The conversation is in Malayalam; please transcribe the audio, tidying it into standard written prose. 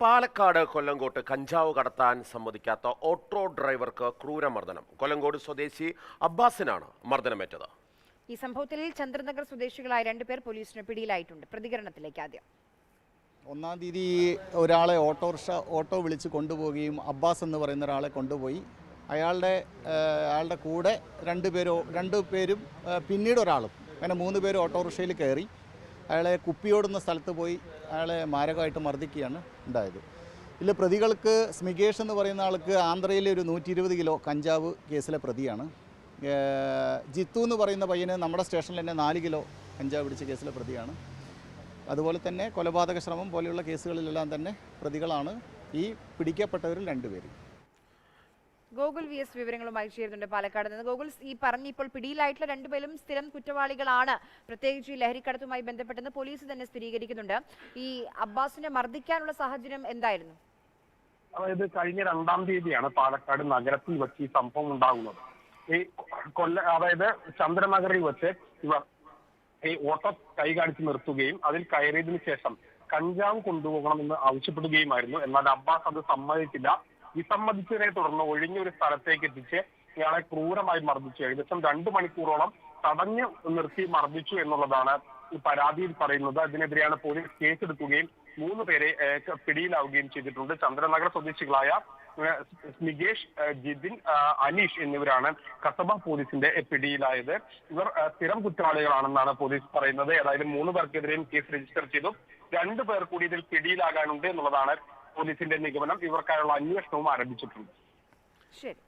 പാലക്കാട് കൊല്ലങ്കോട്ട് കഞ്ചാവ് കടത്താൻ സമ്മതിക്കാത്ത ഓട്ടോ ഡ്രൈവർക്ക് ക്രൂരമർദ്ദനം. കൊല്ലങ്കോട് സ്വദേശി അബ്ബാസിനാണ് മർദ്ദനമേറ്റത്. ഈ സംഭവത്തിൽ ചന്ദ്രനഗർ സ്വദേശികളായ 2 പേർ പോലീസിന് പിടിയിലായിട്ടുണ്ട്. പ്രതികരണത്തിലേക്ക് ആദ്യം. 1-ാം തീയതി ഒരാളെ ഓട്ടോ വിളിച്ച് കൊണ്ടുപോവുകയും അബ്ബാസ് എന്ന് പറയുന്ന ഒരാളെ കൊണ്ടുപോയി. അയാളുടെ കൂടെ 2 പേരും പിന്നീട് ഒരാളും അങ്ങനെ 3 പേര് ഓട്ടോറിക്ഷയിൽ കയറി അയാളെ കുപ്പിയോടുന്ന സ്ഥലത്ത് പോയി അയാളെ മാരകമായിട്ട് മർദ്ദിക്കുകയാണ് ഉണ്ടായത്. ഇതിൽ പ്രതികൾക്ക് സ്മിഗേഷ് എന്ന് പറയുന്ന ആൾക്ക് ആന്ധ്രയിലെ ഒരു 120 കിലോ കഞ്ചാവ് കേസിലെ പ്രതിയാണ്. ജിത്തു എന്ന് പറയുന്ന പയ്യന് നമ്മുടെ സ്റ്റേഷനിൽ തന്നെ 4 കിലോ കഞ്ചാവ് പിടിച്ച കേസിലെ പ്രതിയാണ്. അതുപോലെ തന്നെ കൊലപാതക ശ്രമം പോലെയുള്ള കേസുകളിലെല്ലാം തന്നെ പ്രതികളാണ് ഈ പിടിക്കപ്പെട്ടവരിൽ 2 പേര്. ഗോകുൽ VS വിവരങ്ങളുമായി ചേരുന്നുണ്ട് പാലക്കാട് നിന്ന്. ഗോകുൽ, ഈ ഇപ്പോൾ പിടിയിലായിട്ടുള്ള 2 പേരും സ്ഥിരം കുറ്റവാളികളാണ്, പ്രത്യേകിച്ച് ഈ ലഹരിക്കടത്തുമായി ബന്ധപ്പെട്ടെന്ന് പോലീസ് തന്നെ സ്ഥിരീകരിക്കുന്നുണ്ട്. ഈ അബ്ബാസിനെ മർദ്ദിക്കാനുള്ള സാഹചര്യം എന്തായിരുന്നു? അതായത് കഴിഞ്ഞ 2-ാം തീയതിയാണ് പാലക്കാട് നഗരത്തിൽ വെച്ച് ഈ സംഭവം ഉണ്ടാകുന്നത്. അതായത് ചന്ദ്രനഗറിൽ വെച്ച് ഇവർ ഈ ഓട്ടോ കൈ കാണിച്ച് നിർത്തുകയും അതിൽ കയറിയതിനു ശേഷം കഞ്ചാവ് കൊണ്ടുപോകണമെന്ന് ആവശ്യപ്പെടുകയുമായിരുന്നു. എന്നാൽ അബ്ബാസ് അത് സമ്മതിച്ചില്ല. വിസമ്മതിച്ചതിനെ തുടർന്ന് ഒഴിഞ്ഞൊരു സ്ഥലത്തേക്ക് എത്തിച്ച് ഇയാളെ ക്രൂരമായി മർദ്ദിച്ചു. ഏകദേശം 2 മണിക്കൂറോളം തടഞ്ഞു നിർത്തി മർദ്ദിച്ചു എന്നുള്ളതാണ് ഈ പരാതിയിൽ പറയുന്നത്. അതിനെതിരെയാണ് പോലീസ് കേസെടുക്കുകയും 3 പേരെ പിടിയിലാവുകയും ചെയ്തിട്ടുണ്ട്. ചന്ദ്രനഗർ സ്വദേശികളായ സ്മിഗേഷ്, ജിതിൻ, അനീഷ് എന്നിവരാണ് കസബ പോലീസിന്റെ പിടിയിലായത്. ഇവർ സ്ഥിരം കുറ്റവാളികളാണെന്നാണ് പോലീസ് പറയുന്നത്. ഏതായാലും 3 പേർക്കെതിരെയും കേസ് രജിസ്റ്റർ ചെയ്തു. 2 പേർ കൂടി ഇതിൽ പിടിയിലാകാനുണ്ട് എന്നുള്ളതാണ് പോലീസിന്റെ നിഗമനം. ഇവർക്കായുള്ള അന്വേഷണവും ആരംഭിച്ചിട്ടുണ്ട്. ശരി.